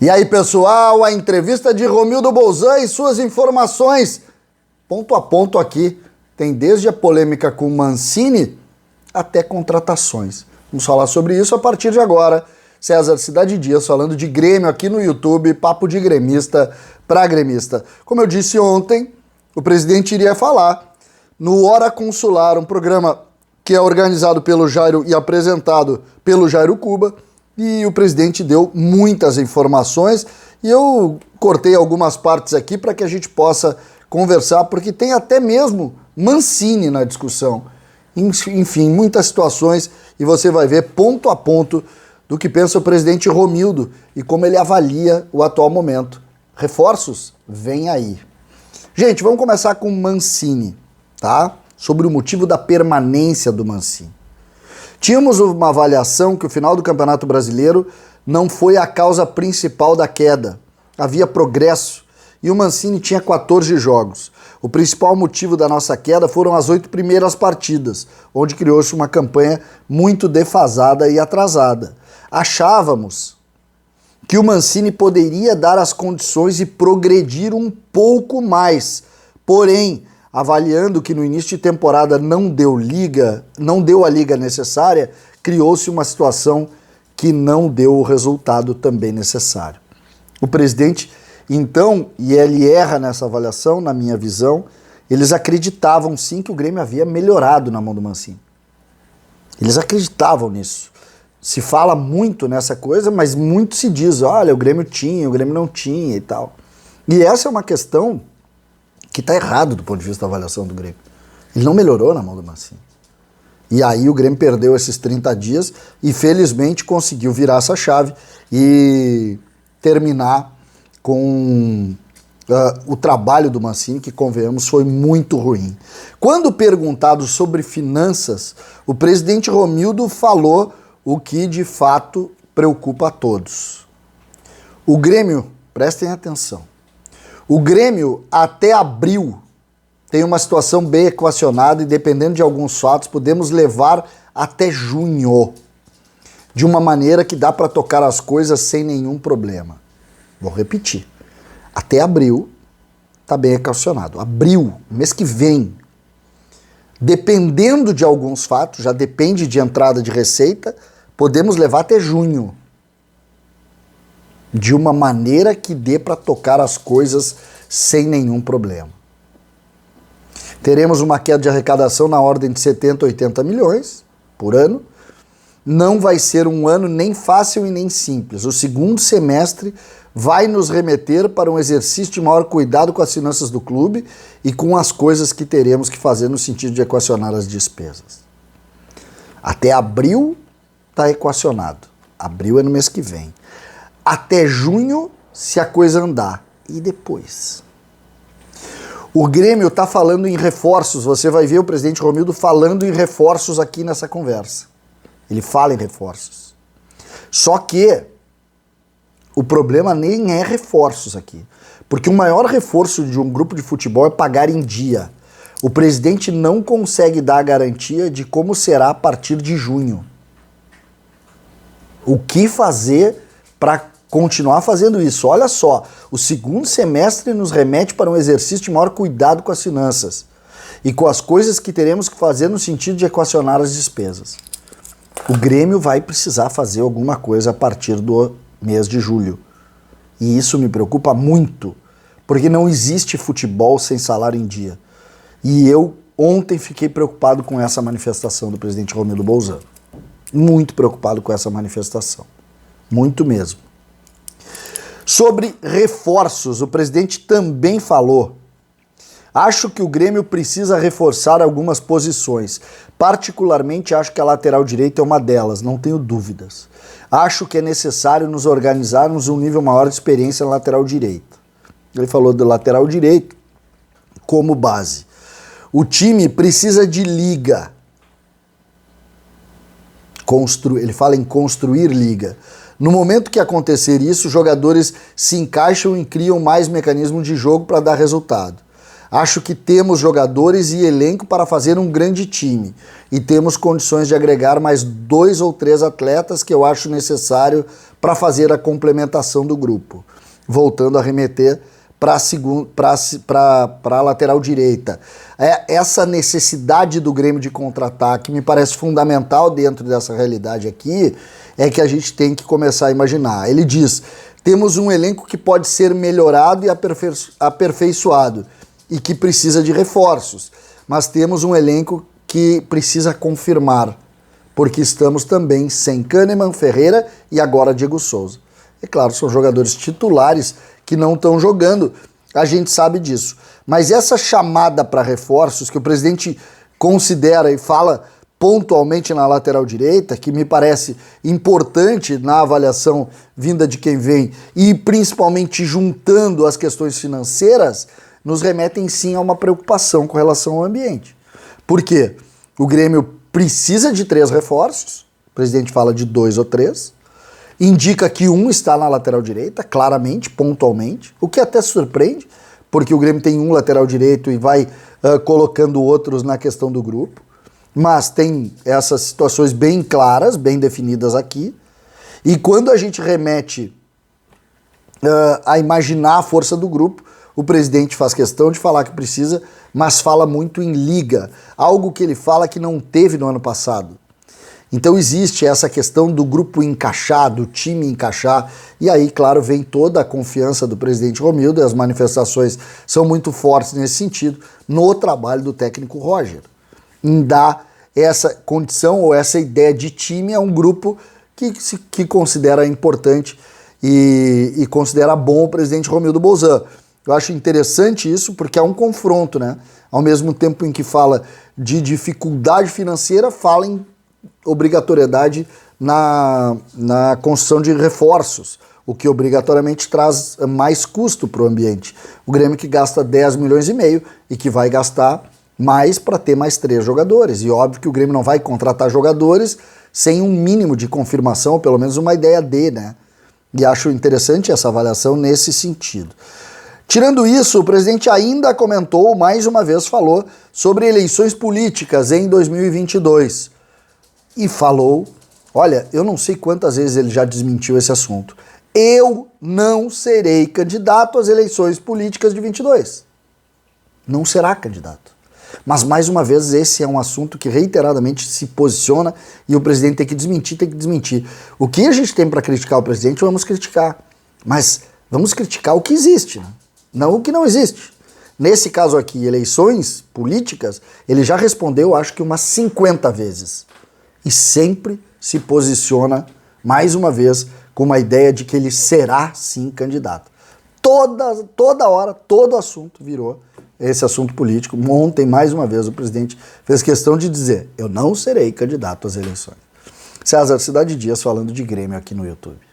E aí, pessoal, a entrevista de Romildo Bolzan e suas informações. Ponto a ponto aqui. Tem desde a polêmica com Mancini até contratações. Vamos falar sobre isso a partir de agora. César Cidade Dias falando de Grêmio aqui no YouTube, papo de gremista para gremista. Como eu disse ontem, o presidente iria falar no Hora Consular, um programa que é organizado pelo Jairo e apresentado pelo Jairo Cuba, e o presidente deu muitas informações e eu cortei algumas partes aqui para que a gente possa conversar, porque tem até mesmo Mancini na discussão. Enfim, muitas situações, e você vai ver ponto a ponto do que pensa o presidente Romildo e como ele avalia o atual momento. Reforços? Vem aí. Gente, vamos começar com Mancini, tá? Sobre o motivo da permanência do Mancini. Tínhamos uma avaliação que o final do Campeonato Brasileiro não foi a causa principal da queda. Havia progresso e o Mancini tinha 14 jogos. O principal motivo da nossa queda foram as 8 primeiras partidas, onde criou-se uma campanha muito defasada e atrasada. Achávamos que o Mancini poderia dar as condições e progredir um pouco mais. Porém, avaliando que no início de temporada não deu a liga necessária, criou-se uma situação que não deu o resultado também necessário. O presidente, então, e ele erra nessa avaliação, na minha visão, eles acreditavam sim que o Grêmio havia melhorado na mão do Mancini. Eles acreditavam nisso. Se fala muito nessa coisa, mas muito se diz, olha, o Grêmio tinha, o Grêmio não tinha e tal. E essa é uma questão que está errado do ponto de vista da avaliação do Grêmio. Ele não melhorou na mão do Mancini. E aí o Grêmio perdeu esses 30 dias e felizmente conseguiu virar essa chave e terminar com o trabalho do Mancini, que, convenhamos, foi muito ruim. Quando perguntado sobre finanças, o presidente Romildo falou o que de fato preocupa a todos. O Grêmio, prestem atenção, o Grêmio até abril tem uma situação bem equacionada e, dependendo de alguns fatos, podemos levar até junho, de uma maneira que dá para tocar as coisas sem nenhum problema. Vou repetir, até abril está bem equacionado. Abril, mês que vem, dependendo de alguns fatos, já depende de entrada de receita, podemos levar até junho, de uma maneira que dê para tocar as coisas sem nenhum problema. Teremos uma queda de arrecadação na ordem de 70, 80 milhões por ano. Não vai ser um ano nem fácil e nem simples. O segundo semestre vai nos remeter para um exercício de maior cuidado com as finanças do clube e com as coisas que teremos que fazer no sentido de equacionar as despesas. Até abril está equacionado. Abril é no mês que vem. Até junho, se a coisa andar. E depois? O Grêmio está falando em reforços. Você vai ver o presidente Romildo falando em reforços aqui nessa conversa. Ele fala em reforços. Só que o problema nem é reforços aqui. Porque o maior reforço de um grupo de futebol é pagar em dia. O presidente não consegue dar a garantia de como será a partir de junho. O que fazer para continuar fazendo isso? Olha só, o segundo semestre nos remete para um exercício de maior cuidado com as finanças e com as coisas que teremos que fazer no sentido de equacionar as despesas. O Grêmio vai precisar fazer alguma coisa a partir do mês de julho. E isso me preocupa muito, porque não existe futebol sem salário em dia. E eu ontem fiquei preocupado com essa manifestação do presidente Romildo Bolzan. Muito preocupado com essa manifestação. Muito mesmo. Sobre reforços, o presidente também falou. Acho que o Grêmio precisa reforçar algumas posições. Particularmente, acho que a lateral direita é uma delas, não tenho dúvidas. Acho que é necessário nos organizarmos um nível maior de experiência na lateral direita. Ele falou do lateral direito como base. O time precisa de liga. Ele fala em construir liga. No momento que acontecer isso, os jogadores se encaixam e criam mais mecanismos de jogo para dar resultado. Acho que temos jogadores e elenco para fazer um grande time e temos condições de agregar mais 2 ou 3 atletas que eu acho necessário para fazer a complementação do grupo, voltando a remeter para a lateral direita. Essa necessidade do Grêmio de contra-ataque me parece fundamental dentro dessa realidade aqui, é que a gente tem que começar a imaginar. Ele diz, temos um elenco que pode ser melhorado e aperfeiçoado e que precisa de reforços, mas temos um elenco que precisa confirmar, porque estamos também sem Kahneman, Ferreira e agora Diego Souza. É claro, são jogadores titulares que não estão jogando, a gente sabe disso. Mas essa chamada para reforços que o presidente considera e fala pontualmente na lateral direita, que me parece importante na avaliação vinda de quem vem e principalmente juntando as questões financeiras, nos remetem sim a uma preocupação com relação ao ambiente. Por quê? O Grêmio precisa de 3 reforços, o presidente fala de 2 ou 3, indica que um está na lateral direita, claramente, pontualmente, o que até surpreende, porque o Grêmio tem um lateral direito e vai colocando outros na questão do grupo, mas tem essas situações bem claras, bem definidas aqui, e quando a gente remete a imaginar a força do grupo, o presidente faz questão de falar que precisa, mas fala muito em liga, algo que ele fala que não teve no ano passado. Então existe essa questão do grupo encaixar, do time encaixar, e aí, claro, vem toda a confiança do presidente Romildo, e as manifestações são muito fortes nesse sentido, no trabalho do técnico Roger, em dar essa condição ou essa ideia de time a um grupo que considera importante e considera bom o presidente Romildo Bolzan. Eu acho interessante isso porque é um confronto, né? Ao mesmo tempo em que fala de dificuldade financeira, fala em obrigatoriedade na construção de reforços, o que obrigatoriamente traz mais custo para o ambiente. O Grêmio que gasta 10 milhões e meio e que vai gastar mais para ter mais 3 jogadores. E óbvio que o Grêmio não vai contratar jogadores sem um mínimo de confirmação, ou pelo menos uma ideia de, né? E acho interessante essa avaliação nesse sentido. Tirando isso, o presidente ainda comentou, mais uma vez falou, sobre eleições políticas em 2022. E falou, olha, eu não sei quantas vezes ele já desmentiu esse assunto. Eu não serei candidato às eleições políticas de 22. Não será candidato. Mas, mais uma vez, esse é um assunto que reiteradamente se posiciona e o presidente tem que desmentir, O que a gente tem para criticar o presidente, vamos criticar. Mas vamos criticar o que existe, né? Não o que não existe. Nesse caso aqui, eleições políticas, ele já respondeu, acho que umas 50 vezes. E sempre se posiciona, mais uma vez, com uma ideia de que ele será, sim, candidato. Toda hora, todo assunto virou esse assunto político. Ontem, mais uma vez, o presidente fez questão de dizer, eu não serei candidato às eleições. César, Cidade Dias falando de Grêmio aqui no YouTube.